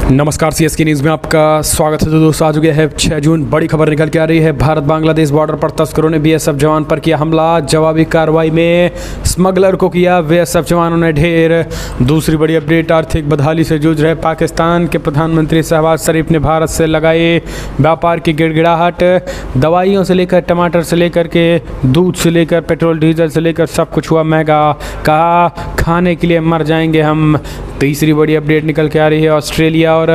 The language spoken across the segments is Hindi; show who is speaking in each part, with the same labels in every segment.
Speaker 1: नमस्कार, सीएसके न्यूज़ में आपका स्वागत है। तो दोस्तों, आज हो गया है 6 जून। बड़ी खबर निकल के आ रही है। भारत बांग्लादेश बॉर्डर पर तस्करों ने बीएसएफ जवान पर किया हमला। जवाबी कार्रवाई में स्मगलर को किया बीएसएफ जवानों ने ढेर। दूसरी बड़ी अपडेट, आर्थिक बदहाली से जूझ रहे पाकिस्तान के प्रधानमंत्री शहबाज शरीफ ने भारत से लगाए व्यापार की गिड़गिड़ाहट। दवाइयों से लेकर टमाटर से लेकर के दूध से लेकर पेट्रोल डीजल से लेकर सब कुछ हुआ महंगा। कहा खाने के लिए मर जाएंगे हम। तीसरी बड़ी अपडेट निकल के आ रही है। ऑस्ट्रेलिया और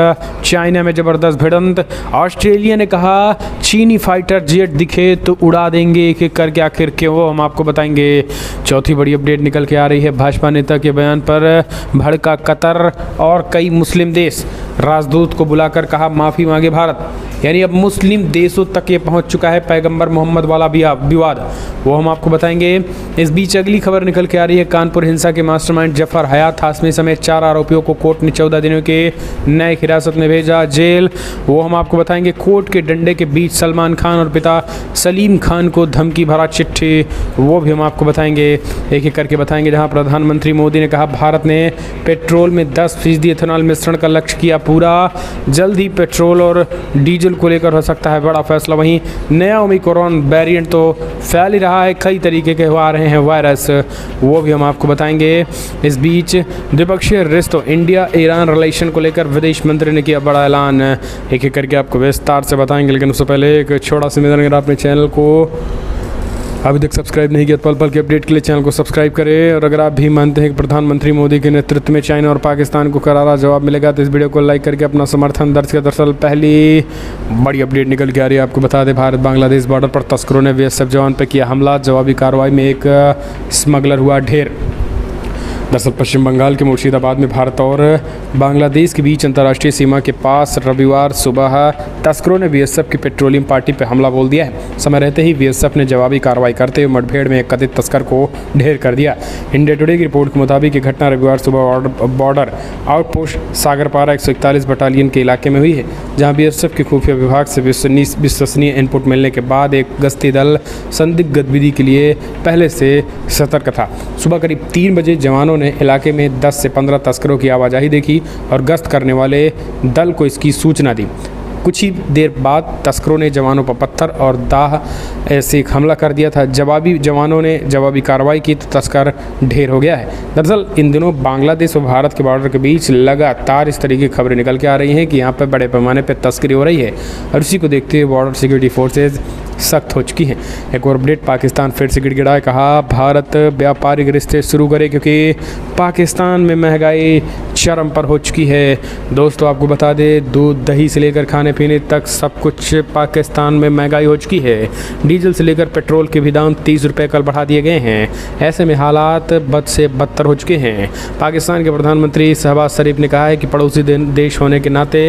Speaker 1: चाइना में ज़बरदस्त भिड़ंत। ऑस्ट्रेलिया ने कहा चीनी फाइटर जेट दिखे तो उड़ा देंगे एक एक करके, आखिर क्यों वो हम आपको बताएंगे। चौथी बड़ी अपडेट निकल के आ रही है। भाजपा नेता के बयान पर भड़का कतर और कई मुस्लिम देश। राजदूत को बुलाकर कहा माफ़ी मांगे भारत। यानी अब मुस्लिम देशों तक ये पहुंच चुका है पैगंबर मोहम्मद वाला विवाद, वो हम आपको बताएंगे। इस बीच अगली खबर निकल के आ रही है। कानपुर हिंसा के मास्टरमाइंड जफर हयात हाशमी समेत 4 आरोपियों को कोर्ट ने 14 दिनों के न्यायिक हिरासत में भेजा जेल, वो हम आपको बताएंगे। कोर्ट के डंडे के बीच सलमान खान और पिता सलीम खान को धमकी भरा चिट्ठी, वो भी हम आपको बताएंगे। एक एक करके बताएंगे। जहां प्रधानमंत्री मोदी ने कहा भारत ने पेट्रोल में 10% इथेनॉल मिश्रण का लक्ष्य किया पूरा। जल्द ही पेट्रोल और डीजल को लेकर हो सकता है बड़ा फैसला। वहीं नया ओमिक्रॉन वेरिएंट तो फैल ही रहा है, कई तरीके के आ रहे हैं वायरस, वो भी हम आपको बताएंगे। इस बीच द्विपक्षीय रिश्तों इंडिया ईरान रिलेशन को लेकर विदेश मंत्री ने किया बड़ा ऐलान। एक एक करके आपको विस्तार से बताएंगे, लेकिन उससे पहले एक छोटा सा निवेदन, अगर आपने चैनल को अभी तक सब्सक्राइब नहीं किया तो पल पल के अपडेट के लिए चैनल को सब्सक्राइब करें। और अगर आप भी मानते हैं कि प्रधानमंत्री मोदी के नेतृत्व में चाइना और पाकिस्तान को करारा जवाब मिलेगा तो इस वीडियो को लाइक करके अपना समर्थन दर्ज करें। दरअसल पहली बड़ी अपडेट निकल के आ रही है, आपको बता दें भारत बांग्लादेश बॉर्डर पर तस्करों ने बीएसएफ जवान पर किया हमला। जवाबी कार्रवाई में एक स्मगलर हुआ ढेर। दरअसल पश्चिम बंगाल के मुर्शिदाबाद में भारत और बांग्लादेश के बीच अंतर्राष्ट्रीय सीमा के पास रविवार सुबह तस्करों ने बीएसएफ की पेट्रोलियम पार्टी पर हमला बोल दिया है। समय रहते ही बीएसएफ ने जवाबी कार्रवाई करते हुए मुठभेड़ में एक कथित तस्कर को ढेर कर दिया। इंडिया टुडे की रिपोर्ट के मुताबिक ये घटना रविवार सुबह बॉर्डर आउटपोस्ट सागरपारा 141 बटालियन के इलाके में हुई है, जहाँ बीएसएफ के खुफिया विभाग से विश्वसनीय इनपुट मिलने के बाद एक गश्ती दल संदिग्ध गतिविधि के लिए पहले से सतर्क था। सुबह करीब 3 बजे जवानों ने इलाके में 10 से 15 तस्करों की आवाजाही देखी और गश्त करने वाले दल को इसकी सूचना दी। कुछ ही देर बाद तस्करों ने जवानों पर पत्थर और दाह ऐसे हमला कर दिया था। जवानों ने जवाबी कार्रवाई की तो तस्कर ढेर हो गया है। दरअसल इन दिनों बांग्लादेश और भारत के बॉर्डर के बीच लगातार इस तरीके की खबरें निकल के आ रही हैं कि यहाँ पर बड़े पैमाने पर तस्करी हो रही है और इसी को देखते हुए बॉर्डर सिक्योरिटी फोर्सेज सख्त हो चुकी हैं। एक और अपडेट, पाकिस्तान फिर से गिड़गिड़ाए। कहा भारत व्यापारिक रिश्ते शुरू करे क्योंकि पाकिस्तान में महंगाई चरम पर हो चुकी है। दोस्तों आपको बता दें, दूध दही से लेकर खाने पीने तक सब कुछ पाकिस्तान में महंगाई हो चुकी है। डीजल से लेकर पेट्रोल के भी दाम 30 रुपये कल बढ़ा दिए गए हैं। ऐसे में हालात बद से बदतर हो चुके हैं। पाकिस्तान के प्रधानमंत्री शहबाज शरीफ ने कहा है कि पड़ोसी देश होने के नाते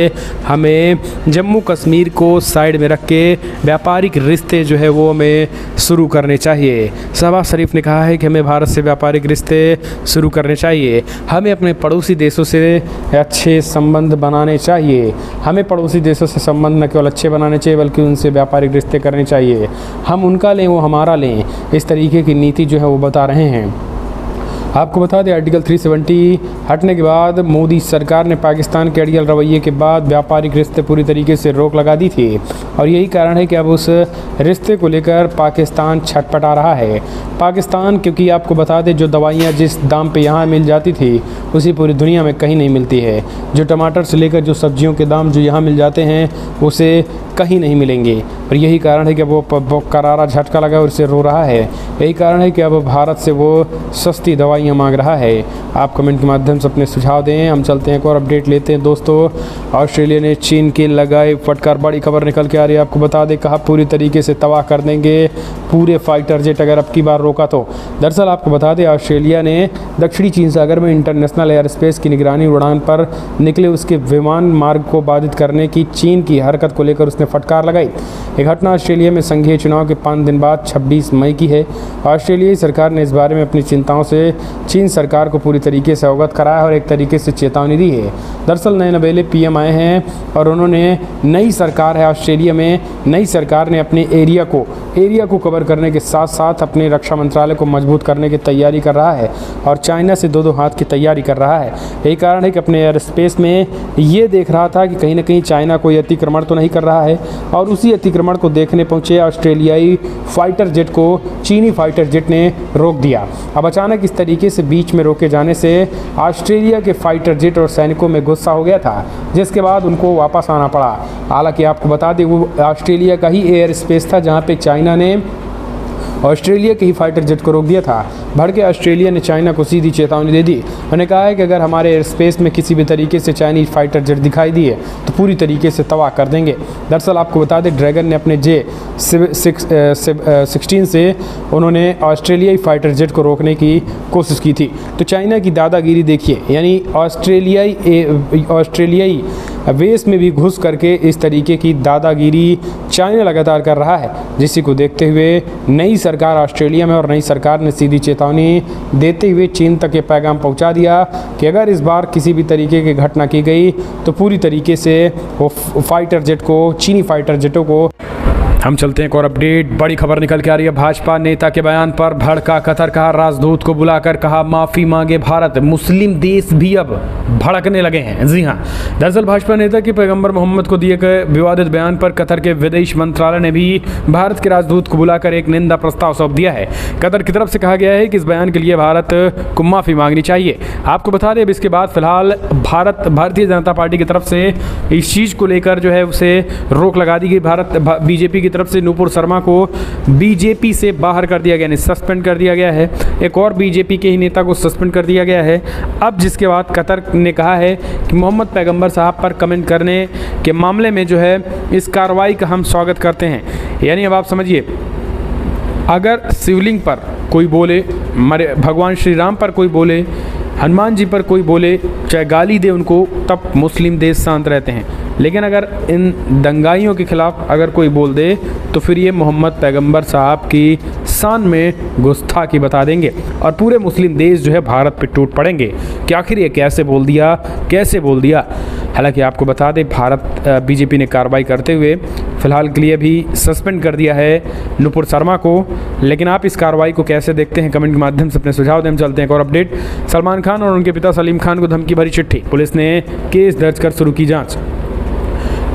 Speaker 1: हमें जम्मू कश्मीर को साइड में रख के व्यापारिक रिश्ते जो है वो हमें शुरू करने चाहिए। शहबाज शरीफ ने कहा है कि हमें भारत से व्यापारिक रिश्ते शुरू करने चाहिए। हमें अपने पड़ोसी देशों से अच्छे संबंध बनाने चाहिए। हमें पड़ोसी देशों से संबंध न केवल अच्छे बनाने चाहिए बल्कि उनसे व्यापारिक रिश्ते करने चाहिए। हम उनका लें, वो हमारा लें, इस तरीके की नीति जो है वो बता रहे हैं। आपको बता दें, आर्टिकल 370 हटने के बाद मोदी सरकार ने पाकिस्तान के अड़ियल रवैये के बाद व्यापारिक रिश्ते पूरी तरीके से रोक लगा दी थी और यही कारण है कि अब उस रिश्ते को लेकर पाकिस्तान छटपटा रहा है। पाकिस्तान, क्योंकि आपको बता दें, जो दवाइयाँ जिस दाम पे यहाँ मिल जाती थी उसी पूरी दुनिया में कहीं नहीं मिलती है। जो टमाटर से लेकर जो सब्जियों के दाम जो यहाँ मिल जाते हैं उसे कहीं नहीं मिलेंगे और यही कारण है कि वो करारा झटका लगा और इसे रो रहा है। यही कारण है कि अब भारत से वो सस्ती दवाइयाँ मांग रहा है। आप कमेंट के माध्यम से अपने सुझाव दें। हम चलते हैं एक और अपडेट लेते हैं। दोस्तों, ऑस्ट्रेलिया ने चीन के लगाए फटकार। बड़ी खबर निकल के आ रही है, आपको बता दें, कहा पूरी तरीके से तबाह कर देंगे पूरे फाइटर जेट अगर अब की बार रोका तो। दरअसल आपको बता दें, ऑस्ट्रेलिया ने दक्षिणी चीन सागर में इंटरनेशनल एयर स्पेस की निगरानी उड़ान पर निकले उसके विमान मार्ग को बाधित करने की चीन की हरकत को लेकर उसने फटकार लगाई। ये घटना ऑस्ट्रेलिया में संघीय चुनाव के 5 दिन बाद 26 मई की है। ऑस्ट्रेलियाई सरकार ने इस बारे में अपनी चिंताओं से चीन सरकार को पूरी तरीके से अवगत कराया और एक तरीके से चेतावनी दी है। दरअसल नए नवेले पीएम आए हैं और उन्होंने नई सरकार है ऑस्ट्रेलिया में, नई सरकार ने अपने एरिया को कवर करने के साथ साथ अपने रक्षा मंत्रालय को मजबूत करने की तैयारी कर रहा है और चाइना से दो हाथ की तैयारी कर रहा है। यही कारण है कि अपने एयर स्पेस में ये देख रहा था कि कहीं ना कहीं चाइना कोई अतिक्रमण तो नहीं कर रहा है, और उसी अतिक्रमण को देखने पहुंचे ऑस्ट्रेलियाई फाइटर जेट को चीनी फाइटर जेट ने रोक दिया। अब अचानक इस तरीके से बीच में रोके जाने से ऑस्ट्रेलिया के फाइटर जेट और सैनिकों में गुस्सा हो गया था, जिसके बाद उनको वापस आना पड़ा। हालांकि आपको बता दें वो ऑस्ट्रेलिया का ही एयर स्पेस था जहां पे चाइना ने ऑस्ट्रेलिया के ही फाइटर जेट को रोक दिया था। भड़के ऑस्ट्रेलिया ने चाइना को सीधी चेतावनी दे दी। उन्होंने कहा है कि अगर हमारे एयर स्पेस में किसी भी तरीके से चाइनीज फाइटर जेट दिखाई दिए तो पूरी तरीके से तबाह कर देंगे। दरअसल आपको बता दें ड्रैगन ने अपने J-16 से उन्होंने ऑस्ट्रेलियाई फाइटर जेट को रोकने की कोशिश की थी। तो चाइना की दादागिरी देखिए, यानी ऑस्ट्रेलियाई वेस में भी घुस करके इस तरीके की दादागिरी चाइना लगातार कर रहा है, जिसी को देखते हुए नई सरकार ऑस्ट्रेलिया में और नई सरकार ने सीधी चेतावनी देते हुए चीन तक ये पैगाम पहुंचा दिया कि अगर इस बार किसी भी तरीके की घटना की गई तो पूरी तरीके से वो फाइटर जेट को, चीनी फाइटर जेटों को। हम चलते हैं एक और अपडेट। बड़ी खबर निकल के आ रही है। भाजपा नेता के बयान पर भड़का कतर, कहा राजदूत को बुलाकर कहा माफ़ी मांगे भारत। मुस्लिम देश भी अब भड़कने लगे हैं। जी हां, दरअसल भाजपा नेता के पैगंबर मोहम्मद को दिए गए विवादित बयान पर कतर के विदेश मंत्रालय ने भी भारत के राजदूत को बुलाकर एक निंदा प्रस्ताव सौंप दिया है। कतर की तरफ से कहा गया है कि इस बयान के लिए भारत को माफ़ी मांगनी चाहिए। आपको बता दें अब इसके बाद फिलहाल भारतीय जनता पार्टी की तरफ से इस चीज़ को लेकर जो है उसे रोक लगा दी गई। बीजेपी तरफ से नूपुर शर्मा को बीजेपी से बाहर कर दिया गया, यानी सस्पेंड कर दिया गया है। एक और बीजेपी के ही नेता को सस्पेंड कर दिया गया है। अब जिसके बाद कतर ने कहा है कि मोहम्मद पैगंबर साहब पर कमेंट करने के मामले में जो है इस कार्रवाई का हम स्वागत करते हैं। यानी अब आप समझिए, अगर शिवलिंग पर कोई बोले, भगवान श्री राम पर कोई बोले, हनुमान जी पर कोई बोले, चाहे गाली दे उनको, तब मुस्लिम देश शांत रहते हैं। लेकिन अगर इन दंगाइयों के खिलाफ अगर कोई बोल दे तो फिर ये मोहम्मद पैगंबर साहब की शान में गुस्ताखी बता देंगे और पूरे मुस्लिम देश जो है भारत पे टूट पड़ेंगे कि आखिर ये कैसे बोल दिया। हालांकि आपको बता दें बीजेपी ने कार्रवाई करते हुए फिलहाल के लिए भी सस्पेंड कर दिया है नूपुर शर्मा को। लेकिन आप इस कार्रवाई को कैसे देखते हैं, कमेंट के माध्यम से अपने सुझाव दें। हम चलते हैं एक और अपडेट। सलमान खान और उनके पिता सलीम खान को धमकी भरी चिट्ठी, पुलिस ने केस दर्ज कर शुरू की जाँच।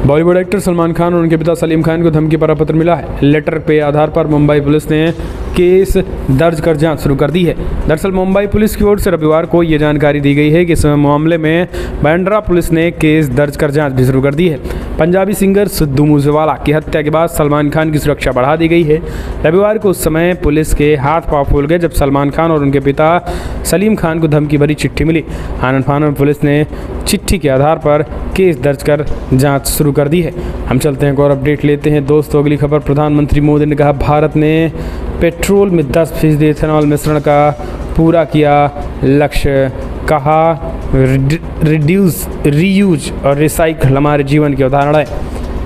Speaker 1: बॉलीवुड एक्टर सलमान खान और उनके पिता सलीम खान को धमकी भरा पत्र मिला है। लेटर पे आधार पर मुंबई पुलिस ने केस दर्ज कर जांच शुरू कर दी है। दरअसल मुंबई पुलिस की ओर से रविवार को ये जानकारी दी गई है कि इस मामले में बांद्रा पुलिस ने केस दर्ज कर जांच भी शुरू कर दी है। पंजाबी सिंगर सिद्धू मूसेवाला की हत्या के बाद सलमान खान की सुरक्षा बढ़ा दी गई है। रविवार को उस समय पुलिस के हाथ पांव फूल गए जब सलमान खान और उनके पिता सलीम खान को धमकी भरी चिट्ठी मिली। आनंद फानन पुलिस ने चिट्ठी के आधार पर केस दर्ज कर जांच शुरू कर दी है। हम चलते हैं एक और अपडेट लेते हैं दोस्तों। अगली खबर, प्रधानमंत्री मोदी ने कहा भारत ने पेट्रोल में 10% इथेनॉल मिश्रण का पूरा किया लक्ष्य। कहा रिड्यूस, रीयूज और रिसाइकल हमारे जीवन की अवधारणा है।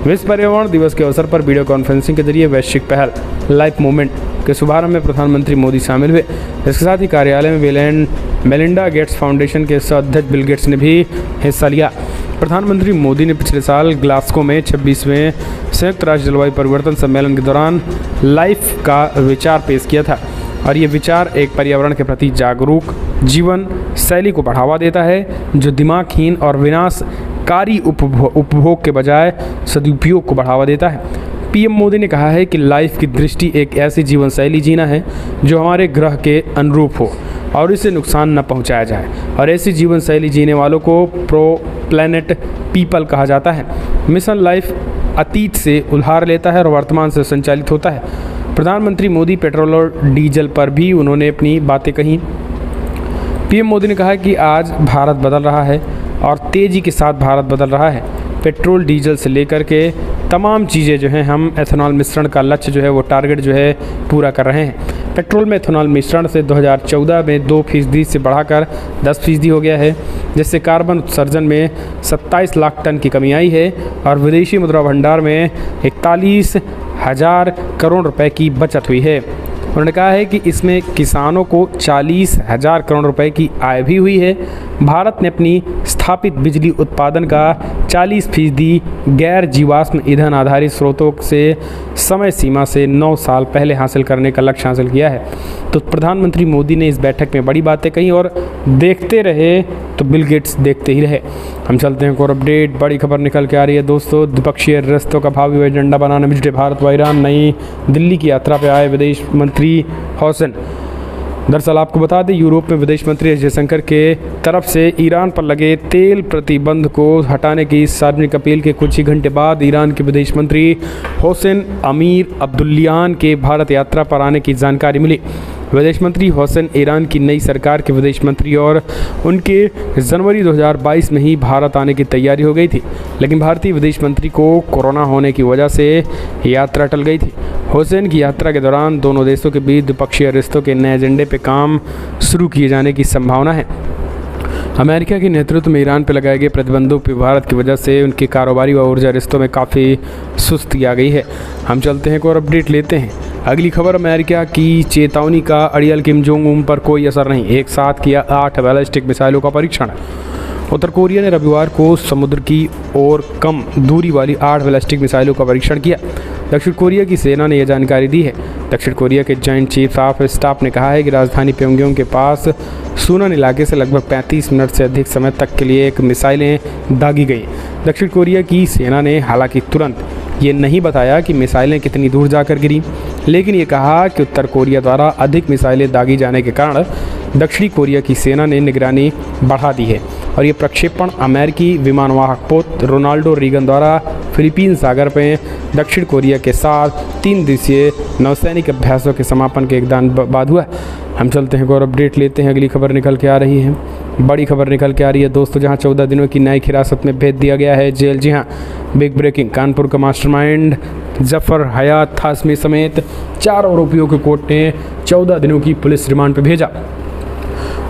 Speaker 1: विश्व पर्यावरण दिवस के अवसर पर वीडियो कॉन्फ्रेंसिंग के जरिए वैश्विक पहल लाइफ मूवमेंट के शुभारंभ में प्रधानमंत्री मोदी शामिल हुए। इसके साथ ही कार्यालय में मेलिंडा गेट्स फाउंडेशन के अध्यक्ष बिल गेट्स ने भी हिस्सा लिया। प्रधानमंत्री मोदी ने पिछले साल ग्लासगो में 26वें संयुक्त राष्ट्र जलवायु परिवर्तन सम्मेलन के दौरान लाइफ का विचार पेश किया था और ये विचार एक पर्यावरण के प्रति जागरूक जीवन शैली को बढ़ावा देता है जो दिमागहीन और विनाशकारी उपभोग के बजाय सदुपयोग को बढ़ावा देता है। पीएम मोदी ने कहा है कि लाइफ की दृष्टि एक ऐसी जीवन शैली जीना है जो हमारे ग्रह के अनुरूप हो और इसे नुकसान न पहुंचाया जाए, और ऐसी जीवन शैली जीने वालों को प्रो प्लैनेट पीपल कहा जाता है। मिशन लाइफ अतीत से उधार लेता है और वर्तमान से संचालित होता है। प्रधानमंत्री मोदी पेट्रोल और डीजल पर भी उन्होंने अपनी बातें कहीं। पीएम मोदी ने कहा कि आज भारत बदल रहा है और तेज़ी के साथ भारत बदल रहा है। पेट्रोल डीजल से लेकर के तमाम चीज़ें जो हैं हम एथेनॉल मिश्रण का लक्ष्य जो है वो टारगेट जो है पूरा कर रहे हैं। पेट्रोल में एथेनॉल मिश्रण से 2014 में 2% से बढ़ाकर 10% हो गया है, जिससे कार्बन उत्सर्जन में 27 लाख टन की कमी आई है और विदेशी मुद्रा भंडार में 41,000 करोड़ रुपए की बचत हुई है। उन्होंने कहा है कि इसमें किसानों को 40,000 करोड़ रुपए की आय भी हुई है। भारत ने अपनी स्थापित बिजली उत्पादन का 40% गैर जीवाश्म ईंधन आधारित स्रोतों से समय सीमा से 9 साल पहले हासिल करने का लक्ष्य हासिल किया है। तो प्रधानमंत्री मोदी ने इस बैठक में बड़ी बातें कही और देखते रहे तो बिल गेट्स देखते ही रहे। हम चलते हैं और अपडेट, बड़ी खबर निकल के आ रही है दोस्तों। द्विपक्षीय रिश्तों का भावी एजेंडा बनाने में जुटे भारत व ईरान। नई दिल्ली की यात्रा पर आए विदेश मंत्री हुसैन। दरअसल आपको बता दें, यूरोप में विदेश मंत्री एस जयशंकर के तरफ से ईरान पर लगे तेल प्रतिबंध को हटाने की सार्वजनिक अपील के कुछ ही घंटे बाद ईरान के विदेश मंत्री हुसैन अमीर अब्दुल्लाहियान के भारत यात्रा पर आने की जानकारी मिली। विदेश मंत्री हुसैन ईरान की नई सरकार के विदेश मंत्री और उनके जनवरी 2022 में ही भारत आने की तैयारी हो गई थी, लेकिन भारतीय विदेश मंत्री को कोरोना होने की वजह से यात्रा टल गई थी। हुसैन की यात्रा के दौरान दोनों देशों के बीच द्विपक्षीय रिश्तों के नए एजेंडे पर काम शुरू किए जाने की संभावना है। अमेरिका के नेतृत्व में ईरान पर लगाए गए प्रतिबंधों पर भारत की वजह से उनके कारोबारी व ऊर्जा रिश्तों में काफ़ी सुस्ती आ गई है। हम चलते हैं एक और अपडेट लेते हैं। अगली खबर, अमेरिका की चेतावनी का अड़ियल किम जोंग उन पर कोई असर नहीं, एक साथ किया 8 बैलिस्टिक मिसाइलों का परीक्षण। उत्तर कोरिया ने रविवार को समुद्र की ओर कम दूरी वाली 8 बैलिस्टिक मिसाइलों का परीक्षण किया। दक्षिण कोरिया की सेना ने यह जानकारी दी है। दक्षिण कोरिया के जॉइंट चीफ ऑफ स्टाफ ने कहा है कि राजधानी प्योंगयांग के पास सुनन इलाके से लगभग 35 मिनट से अधिक समय तक के लिए एक मिसाइलें दागी गई। दक्षिण कोरिया की सेना ने हालांकि तुरंत ये नहीं बताया कि मिसाइलें कितनी दूर जाकर गिरी, लेकिन ये कहा कि उत्तर कोरिया द्वारा अधिक मिसाइलें दागी जाने के कारण दक्षिणी कोरिया की सेना ने निगरानी बढ़ा दी है और ये प्रक्षेपण अमेरिकी विमानवाहक पोत रोनाल्डो रीगन द्वारा फिलीपीन सागर में दक्षिण कोरिया के साथ 3 दिवसीय नौसैनिक अभ्यासों के समापन के एक दिन बाद हुआ। हम चलते हैं और अपडेट लेते हैं। अगली खबर निकल के आ रही है, बड़ी खबर निकल के आ रही है दोस्तों, जहां 14 दिनों की न्यायिक हिरासत में भेज दिया गया है जेल। जी हां, बिग ब्रेकिंग, कानपुर का मास्टरमाइंड जफर हयात हाशमी समेत 4 आरोपियों को कोर्ट ने 14 दिनों की पुलिस रिमांड पर भेजा।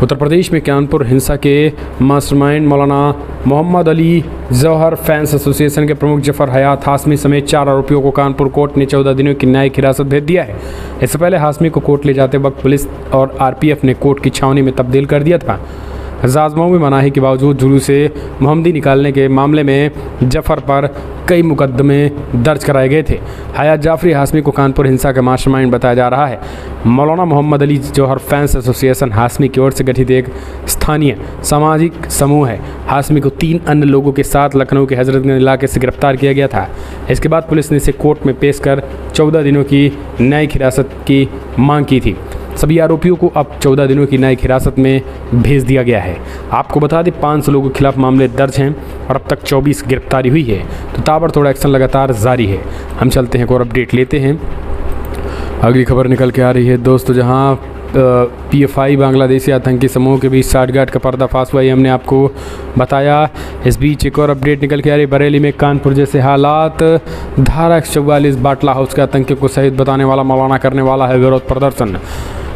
Speaker 1: उत्तर प्रदेश में कानपुर हिंसा के मास्टरमाइंड मौलाना मोहम्मद अली जौहर फैंस एसोसिएशन के प्रमुख जफर हयात हाशमी समेत 4 आरोपियों को कानपुर कोर्ट ने 14 दिनों की न्यायिक हिरासत भेज दिया है। इससे पहले हाशमी को कोर्ट ले जाते वक्त पुलिस और आरपीएफ ने कोर्ट की छावनी में तब्दील कर दिया था। जाजमाओं में मनाही के बावजूद जुलूस से मोहम्मदी निकालने के मामले में जफर पर कई मुकदमे दर्ज कराए गए थे। हयात जाफरी हाशमी को कानपुर हिंसा का मास्टरमाइंड बताया जा रहा है। मौलाना मोहम्मद अली जौहर फैंस एसोसिएशन हाशमी की ओर से गठित एक स्थानीय सामाजिक समूह है। हाशमी को 3 अन्य लोगों के साथ लखनऊ के हजरतगंज इलाके से गिरफ्तार किया गया था। इसके बाद पुलिस ने इसे कोर्ट में पेश कर 14 दिनों की न्यायिक हिरासत की मांग की थी। सभी आरोपियों को अब 14 दिनों की न्यायिक हिरासत में भेज दिया गया है। आपको बता दें 500 लोगों के खिलाफ मामले दर्ज हैं और अब तक 24 गिरफ्तारी हुई है। तो ताबड़तोड़ एक्शन लगातार जारी है। हम चलते हैं और अपडेट लेते हैं। अगली खबर निकल के आ रही है दोस्तों, जहां PFI बांग्लादेशी आतंकी समूह के बीच साठगांठ का पर्दाफाश हुआ, ये हमने आपको बताया। इस बीच एक और अपडेट निकल के आ रही है, बरेली में कानपुर जैसे हालात, धारा 144 बाटला हाउस के आतंकियों को शहीद बताने वाला मौलाना करने वाला है विरोध प्रदर्शन।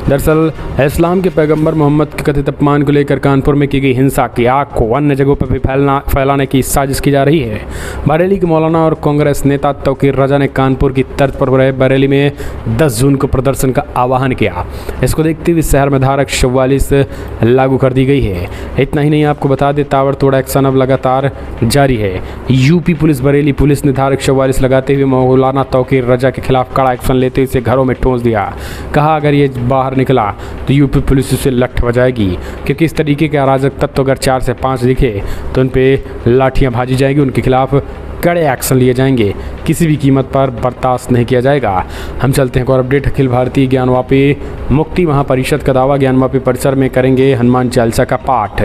Speaker 1: दरअसल इस्लाम के पैगंबर मोहम्मद के कथित अपमान को लेकर कानपुर में की गई हिंसा की आग को अन्य जगहों पर भी फैलाने की साजिश की जा रही है। बरेली के मौलाना और कांग्रेस नेता तौकीर रजा ने कानपुर की तर्ज पर हो रहे बरेली में 10 जून को प्रदर्शन का आह्वान किया। इसको देखते हुए शहर में धारा 144 लागू कर दी गई है। इतना ही नहीं, आपको बता दें ताबड़तोड़ एक्शन अब लगातार जारी है। यूपी पुलिस बरेली पुलिस ने धारा 144 लगाते हुए मौलाना तौकीर रजा के खिलाफ कड़ा एक्शन लेते हुए इसे घरों में ठोंस दिया। कहा अगर ये बाहर निकला तो यूपी पुलिस उसे लठ बजाएगी, क्योंकि इस तरीके के अराजक तत्व अगर 4 से 5 दिखे तो उन पे लाठियां भाजी जाएंगी, उनके खिलाफ कड़े एक्शन लिए जाएंगे, किसी भी कीमत पर बर्दाश्त नहीं किया जाएगा। हम चलते हैं और अपडेट। अखिल भारतीय ज्ञानवापी मुक्ति महापरिषद का दावा, ज्ञानवापी परिसर में करेंगे हनुमान चालीसा का पाठ।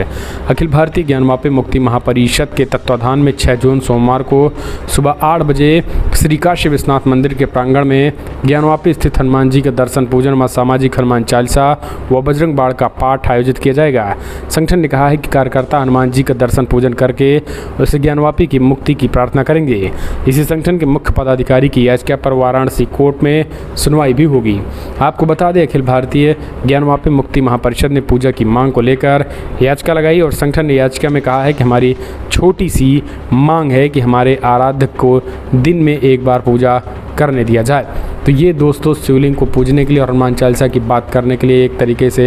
Speaker 1: अखिल भारतीय ज्ञानवापी मुक्ति महापरिषद के तत्वाधान में 6 जून सोमवार को सुबह 8 बजे श्री काशी विश्वनाथ मंदिर के प्रांगण में ज्ञानवापी स्थित हनुमान जी का दर्शन पूजन व सामाजिक हनुमान चालीसा व बजरंग बाण का पाठ आयोजित किया जाएगा। संगठन ने कहा है कि कार्यकर्ता हनुमान जी का दर्शन पूजन करके उसे ज्ञानवापी की मुक्ति की प्रार्थना करेंगे। इसी संगठन के मुख्य पदाधिकारी की याचिका पर वाराणसी कोर्ट में सुनवाई भी होगी। आपको बता दें अखिल भारतीय ज्ञानवापी मुक्ति महापरिषद ने पूजा की मांग को लेकर याचिका लगाई और संगठन ने याचिका में कहा है कि हमारी छोटी सी मांग है कि हमारे आराधक को दिन में एक बार पूजा करने दिया जाए। तो ये दोस्तों शिवलिंग को पूजने के लिए और हनुमान चालीसा की बात करने के लिए एक तरीके से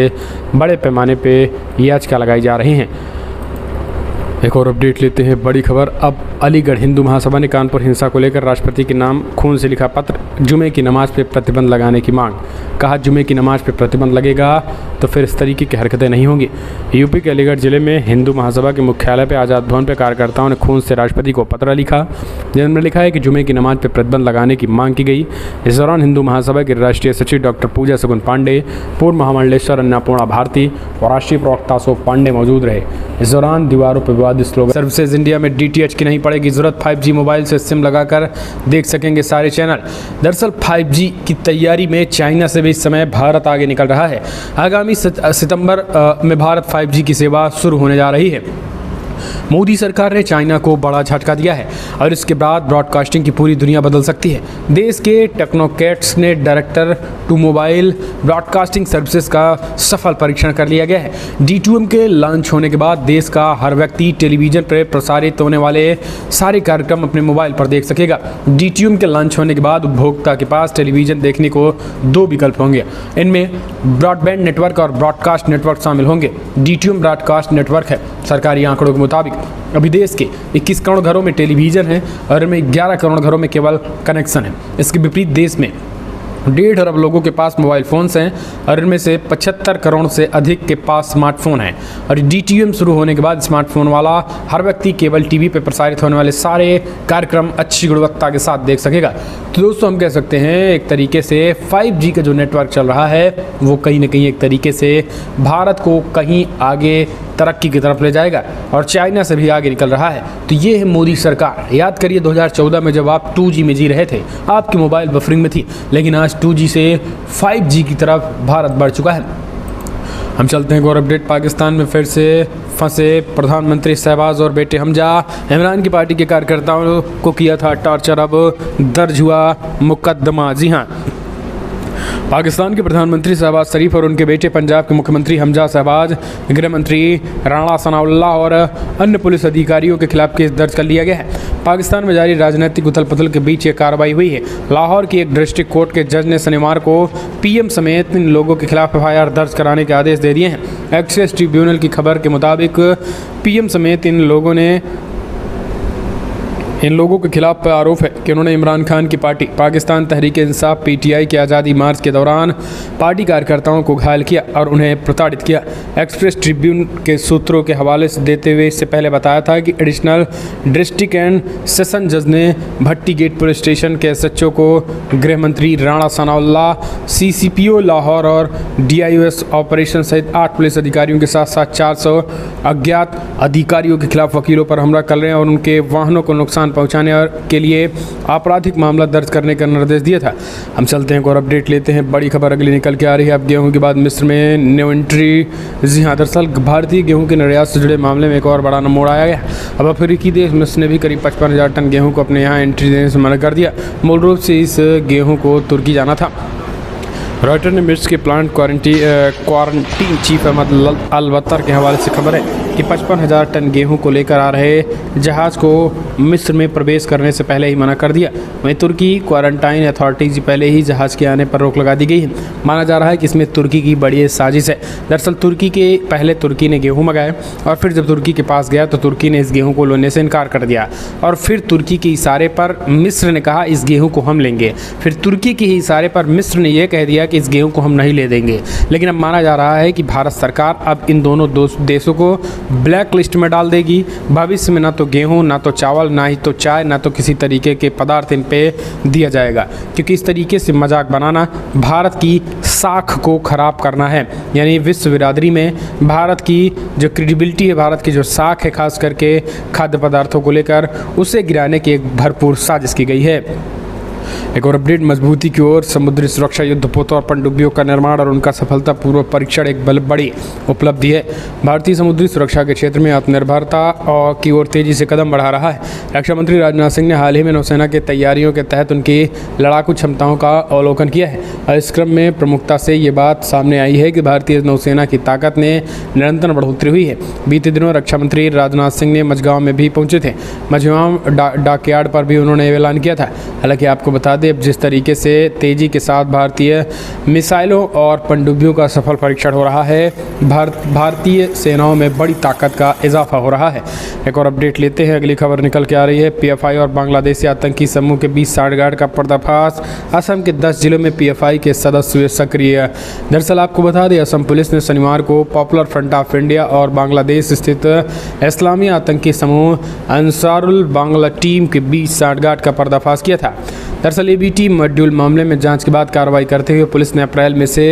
Speaker 1: बड़े पैमाने पे याचिका लगाई जा रही हैं। एक और अपडेट लेते हैं, बड़ी खबर। अब अलीगढ़ हिंदू महासभा ने कानपुर हिंसा को लेकर राष्ट्रपति के नाम खून से लिखा पत्र, जुमे की नमाज पे प्रतिबंध लगाने की मांग। कहा जुमे की नमाज पे प्रतिबंध लगेगा तो फिर इस तरीके की हरकतें नहीं होंगी। यूपी के अलीगढ़ जिले में हिंदू महासभा के मुख्यालय पे आज़ाद भवन पे कार्यकर्ताओं ने खून से राष्ट्रपति को पत्र लिखा, जिनमें लिखा है कि जुमे की नमाज पे प्रतिबंध लगाने की मांग की गई। इस दौरान हिंदू महासभा के राष्ट्रीय सचिव डॉक्टर पूजा सगुन पांडे, पूर्व महामंडलेश्वर अन्नपूर्णा भारती और राष्ट्रीय प्रवक्ता अशोक पांडे मौजूद रहे। इस दौरान दीवारों पर विवादित स्लोगन, सर्विसेज इंडिया में DTH की नहीं पड़ेगी जरूरत, 5G मोबाइल से सिम लगाकर देख सकेंगे सारे चैनल। दरअसल 5G की तैयारी में चाइना से भी इस समय भारत आगे निकल रहा है। आगामी सितंबर में भारत 5G की सेवा शुरू होने जा रही है। मोदी सरकार ने चाइना को बड़ा झटका दिया है और इसके बाद ब्रॉडकास्टिंग की पूरी दुनिया बदल सकती है। देश के टेक्नोक्रेट्स ने direct to mobile broadcasting services का सफल परीक्षण कर लिया गया है। D2M के लॉन्च होने के बाद देश का हर व्यक्ति टेलीविजन पर प्रसारित होने वाले सारे कार्यक्रम अपने मोबाइल पर देख सकेगा। D2M के लॉन्च होने के बाद उपभोक्ता के पास टेलीविजन देखने को 2 विकल्प होंगे। इनमें ब्रॉडबैंड नेटवर्क और ब्रॉडकास्ट नेटवर्क शामिल होंगे। D2M ब्रॉडकास्ट नेटवर्क है। सरकारी आंकड़ों के मुताबिक अभी देश के 21 करोड़ घरों में टेलीविजन है और इनमें 11 करोड़ घरों में केवल कनेक्शन है। इसके विपरीत देश में 1.5 अरब लोगों के पास मोबाइल फ़ोन्स हैं और इनमें से 75 करोड़ से अधिक के पास स्मार्टफोन हैं। और D2M शुरू होने के बाद स्मार्टफोन वाला हर व्यक्ति केबल टीवी पर प्रसारित होने वाले सारे कार्यक्रम अच्छी गुणवत्ता के साथ देख सकेगा। तो दोस्तों हम कह सकते हैं एक तरीके से 5G का जो नेटवर्क चल रहा है वो कहीं ना कहीं एक तरीके से भारत को कहीं आगे तरक्की की तरफ ले जाएगा और चाइना से भी आगे निकल रहा है। तो ये है मोदी सरकार। याद करिए 2014 में जब आप 2G में जी रहे थे, आपकी मोबाइल बफरिंग में थी, लेकिन आज 2G से 5G की तरफ भारत बढ़ चुका है। हम चलते हैं एक और अपडेट। पाकिस्तान में फिर से फंसे प्रधानमंत्री शहबाज और बेटे हमजा। इमरान की पार्टी के कार्यकर्ताओं को किया था टॉर्चर, अब दर्ज हुआ मुकदमा। जी हाँ, पाकिस्तान के प्रधानमंत्री शहबाज शरीफ और उनके बेटे पंजाब के मुख्यमंत्री हमजा शहबाज, गृह मंत्री राणा सनाउल्लाह और अन्य पुलिस अधिकारियों के खिलाफ केस दर्ज कर लिया गया है। पाकिस्तान में जारी राजनीतिक उथल पुथल के बीच ये कार्रवाई हुई है। लाहौर की एक डिस्ट्रिक्ट कोर्ट के जज ने शनिवार को PM समेत इन लोगों के खिलाफ FIR दर्ज कराने के आदेश दे दिए हैं। एक्सेस ट्रिब्यूनल की खबर के मुताबिक PM समेत इन लोगों के खिलाफ आरोप है कि उन्होंने इमरान खान की पार्टी पाकिस्तान तहरीक इंसाफ PTI के आज़ादी मार्च के दौरान पार्टी कार्यकर्ताओं को घायल किया और उन्हें प्रताड़ित किया। एक्सप्रेस ट्रिब्यून के सूत्रों के हवाले से देते हुए इससे पहले बताया था कि एडिशनल डिस्ट्रिक्ट एंड सेशन जज ने भट्टी गेट पुलिस स्टेशन के SHO को गृह मंत्री राणा सनाउल्लाह, CCPO लाहौर और DIOS ऑपरेशन सहित 8 पुलिस अधिकारियों के साथ साथ 400 अज्ञात अधिकारियों के खिलाफ वकीलों पर हमला करने और उनके वाहनों को नुकसान पहुंचाने के लिए आपराधिक मामला दर्ज करने का निर्देश दिया था। हम चलते हैं और अपडेट लेते हैं। बड़ी खबर अगली निकल के आ रही है। अब गेहूं के बाद मिस्र में न्यू एंट्री। जी हाँ, दरअसल भारतीय गेहूं के निर्यात से जुड़े मामले में एक और बड़ा मोड़ आया है। अब अफ्रीकी देश मिस्र ने भी करीब 55,000 टन गेहूं को अपने यहाँ एंट्री देने से मना कर दिया। मूल रूप से इस गेहूँ को तुर्की जाना था। रॉयटर ने मिस्र के प्लांट क्वारंटीन चीफ अहमद अल-बतर के हवाले से खबर है कि 55,000 टन गेहूं को लेकर आ रहे जहाज़ को मिस्र में प्रवेश करने से पहले ही मना कर दिया। वहीं तुर्की क्वारंटाइन अथॉरिटीज़ पहले ही जहाज़ के आने पर रोक लगा दी गई है। माना जा रहा है कि इसमें तुर्की की बड़ी साजिश है। दरअसल तुर्की ने गेहूँ मंगाए और फिर जब तुर्की के पास गया तो तुर्की ने इस गेहूँ को लेने से इनकार कर दिया और फिर तुर्की के इशारे पर मिस्र ने कहा इस गेहूँ को हम लेंगे। फिर तुर्की के ही इशारे पर मिस्र ने यह कह दिया कि इस गेहूँ को हम नहीं ले देंगे। लेकिन अब माना जा रहा है कि भारत सरकार अब इन दोनों देशों को ब्लैक लिस्ट में डाल देगी। भविष्य में ना तो गेहूं, ना तो चावल, ना ही तो चाय, ना तो किसी तरीके के पदार्थ इन पे दिया जाएगा, क्योंकि इस तरीके से मजाक बनाना भारत की साख को खराब करना है। यानी विश्व बिरादरी में भारत की जो क्रेडिबिलिटी है, भारत की जो साख है खास करके खाद्य पदार्थों को लेकर, उसे गिराने की एक भरपूर साजिश की गई है। एक और अपडेट मजबूती की ओर। समुद्री सुरक्षा युद्धपोतों और पनडुब्बियों का निर्माण और उनका सफलतापूर्वक परीक्षण एक बड़ी उपलब्धि है। भारतीय समुद्री सुरक्षा के क्षेत्र में आत्मनिर्भरता की ओर तेजी से कदम बढ़ा रहा है। रक्षा मंत्री राजनाथ सिंह ने हाल ही में नौसेना की तैयारियों के तहत उनकी लड़ाकू क्षमताओं का अवलोकन किया है और इस क्रम में प्रमुखता से ये बात सामने आई है कि भारतीय नौसेना की ताकत में निरंतर बढ़ोतरी हुई है। बीते दिनों रक्षा मंत्री राजनाथ सिंह ने मझगांव में भी पहुंचे थे। मझगांव डॉकयार्ड पर भी उन्होंने ऐलान किया था। हालांकि आपको आपको बता दें, अब जिस तरीके से तेज़ी के साथ भारतीय मिसाइलों और पनडुब्बियों का सफल परीक्षण हो रहा है, भारतीय सेनाओं में बड़ी ताकत का इजाफा हो रहा है। एक और अपडेट लेते हैं, अगली खबर निकल के आ रही है। पीएफआई और बांग्लादेशी आतंकी समूह के बीच सांठगांठ का पर्दाफाश, असम के 10 जिलों में पीएफआई के सदस्य हुए सक्रिय। दरअसल आपको बता दें, असम पुलिस ने शनिवार को पॉपुलर फ्रंट ऑफ इंडिया और बांग्लादेश स्थित इस्लामी आतंकी समूह अंसारुल बांग्ला टीम के बीच सांठगांठ का पर्दाफाश किया था। दरअसल एबीटी मॉड्यूल मामले में जांच के बाद कार्रवाई करते हुए पुलिस ने अप्रैल में से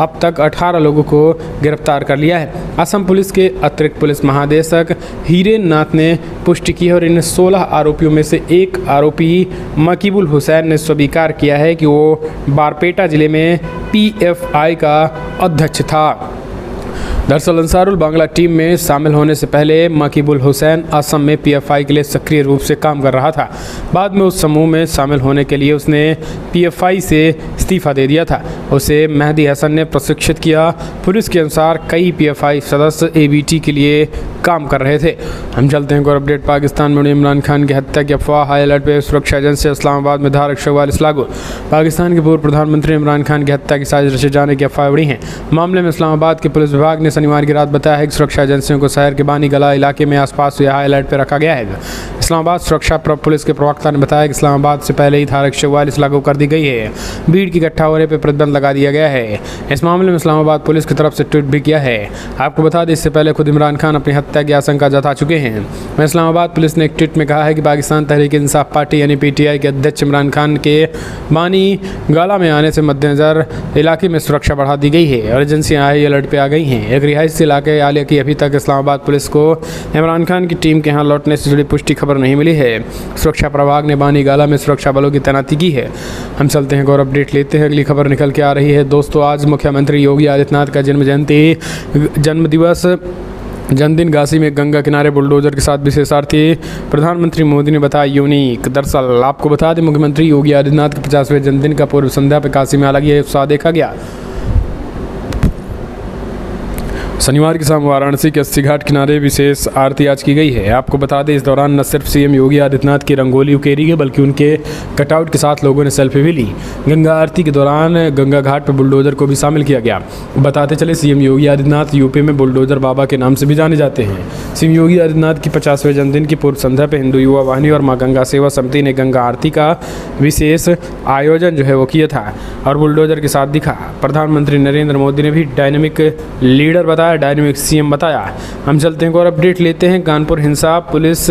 Speaker 1: अब तक 18 लोगों को गिरफ्तार कर लिया है। असम पुलिस के अतिरिक्त पुलिस महानिदेशक हीरेन नाथ ने पुष्टि की है और इन 16 आरोपियों में से एक आरोपी मकीबुल हुसैन ने स्वीकार किया है कि वो बारपेटा जिले में पीएफआई का अध्यक्ष था। दरअसल अंसारुल बांग्ला टीम में शामिल होने से पहले मकीबुल हुसैन असम में पीएफआई के लिए सक्रिय रूप से काम कर रहा था। बाद में उस समूह में शामिल होने के लिए उसने पीएफआई से इस्तीफा दे दिया था। उसे मेहदी हसन ने प्रशिक्षित किया। पुलिस के अनुसार कई पीएफआई सदस्य एबीटी के लिए काम कर रहे थे। हम चलते हैं और अपडेट। पाकिस्तान में इमरान खान की हत्या की अफवाह, हाई अलर्ट पे सुरक्षा एजेंसी। इस्लामाबाद में धारा 144 लागू। पाकिस्तान के पूर्व प्रधानमंत्री इमरान खान की हत्या की साजिश रचे जाने की अफवाह उड़ी हैं। मामले में इस्लामाबाद के पुलिस विभाग ने शनिवार की रात बताया है कि सुरक्षा एजेंसियों को शहर के बानी गला इलाके में आसपास हुए हाई अलर्ट पर रखा गया है। इस्लामाबाद सुरक्षा पुलिस के प्रवक्ता ने बताया कि इस्लामाबाद से पहले ही धारा 144 लागू कर दी गई है। भीड़ की इकट्ठा होने पर प्रतिबंध लगा दिया गया है। इस मामले में इस्लामाबाद पुलिस की तरफ से ट्वीट भी किया है। आपको बता दें, इससे पहले खुद इमरान खान अपनी हत्या की आशंका जता चुके हैं। इस्लामाबाद पुलिस ने एक ट्वीट में कहा है कि पाकिस्तान तहरीक इंसाफ पार्टी यानी पीटीआई के अध्यक्ष इमरान खान के बानी गाला में आने से मद्देनजर इलाके में सुरक्षा बढ़ा दी गई है और एजेंसियां हाई अलर्ट पर आ गई हैं। एक रिहायशी इलाके आलिया की अभी तक इस्लामाबाद पुलिस को इमरान खान की टीम के यहाँ लौटने से जुड़ी पुष्टि खबर नहीं मिली है। सुरक्षा प्रभाग ने बानी गाला में सुरक्षा बलों की तैनाती की है। हम चलते हैं और अपडेट लेते हैं, अगली खबर निकल के आ रही है। दोस्तों, आज मुख्यमंत्री योगी आदित्यनाथ का जन्मदिन घासी में गंगा किनारे बुलडोजर के साथ विशेषार्थी प्रधानमंत्री मोदी ने बताया यूनिक। दरअसल आपको बता दें, मुख्यमंत्री योगी आदित्यनाथ के 50वें जन्मदिन का पूर्व संध्या पर काशी में अलग ही उत्साह देखा गया। शनिवार की शाम वाराणसी के 80 घाट किनारे विशेष आरती आज की गई है। आपको बता दें, इस दौरान न सिर्फ सीएम योगी आदित्यनाथ की रंगोली उकेरी गई बल्कि उनके कटआउट के साथ लोगों ने सेल्फी भी ली। गंगा आरती के दौरान गंगा घाट पर बुलडोजर को भी शामिल किया गया। बताते चले, सीएम योगी आदित्यनाथ यूपी में बुलडोजर बाबा के नाम से भी जाने जाते हैं। सीएम योगी आदित्यनाथ की 50वें जन्मदिन की पूर्व संध्या पर हिंदू युवा वाहिनी और माँ गंगा सेवा समिति ने गंगा आरती का विशेष आयोजन जो है वो किया था और बुलडोजर के साथ दिखा। प्रधानमंत्री नरेंद्र मोदी ने भी डायनेमिक लीडर बताया, डायनेमिक सीएम बताया। हम चलते हैं और अपडेट लेते हैं। कानपुर हिंसा, पुलिस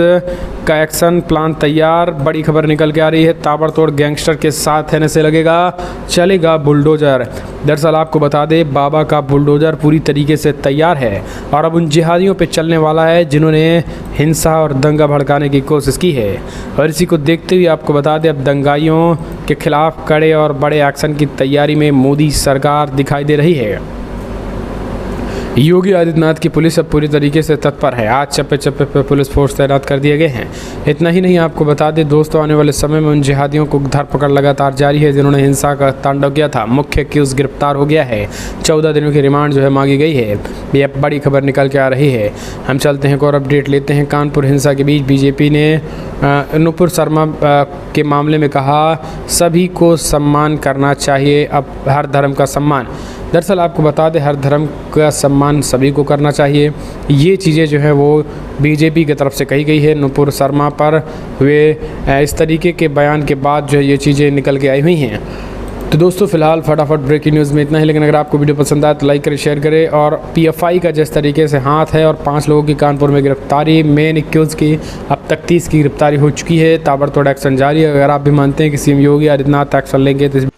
Speaker 1: का एक्शन प्लान तैयार। बड़ी खबर निकल के आ रही है। ताबड़तोड़ गैंगस्टर के साथ रहने से लगेगा चलेगा बुलडोजर। दरअसल आपको बता दें, बाबा का बुलडोजर पूरी तरीके से तैयार है और अब उन जिहादियों पे चलने वाला है जिन्होंने हिंसा और दंगा भड़काने की कोशिश की है। और इसी को देखते हुए आपको बता दें, अब दंगाइयों के खिलाफ कड़े और बड़े एक्शन की तैयारी में मोदी सरकार दिखाई दे रही है। योगी आदित्यनाथ की पुलिस अब पूरी तरीके से तत्पर है। आज चप्पे चप्पे पर पुलिस फोर्स तैनात कर दिए गए हैं। इतना ही नहीं, आपको बता दें दोस्तों, आने वाले समय में उन जिहादियों को धरपकड़ लगातार जारी है जिन्होंने हिंसा का तांडव किया था। मुख्य एक्यूज गिरफ्तार हो गया है। 14 दिनों की रिमांड जो है मांगी गई है। ये बड़ी खबर निकल के आ रही है। हम चलते हैं और अपडेट लेते हैं। कानपुर हिंसा के बीच बीजेपी ने नुपुर शर्मा के मामले में कहा, सभी को सम्मान करना चाहिए, अब हर धर्म का सम्मान। दरअसल आपको बता दें, हर धर्म का सम्मान सभी को करना चाहिए। ये चीज़ें जो है वो बीजेपी की तरफ से कही गई है। नुपुर शर्मा पर हुए इस तरीके के बयान के बाद जो है ये चीज़ें निकल के आई हुई हैं। तो दोस्तों, फिलहाल फटाफट ब्रेकिंग न्यूज़ में इतना ही। लेकिन अगर आपको वीडियो पसंद आए तो लाइक करें, शेयर करें। और पीएफआई का जिस तरीके से हाथ है और 5 लोगों की कानपुर में गिरफ्तारी, मेन एक्यूज़ की अब तक 30 की गिरफ्तारी हो चुकी है। ताबड़तोड़ एक्शन जारी है। अगर आप भी मानते हैं कि सीएम योगी आदित्यनाथ एक्शन लेंगे तो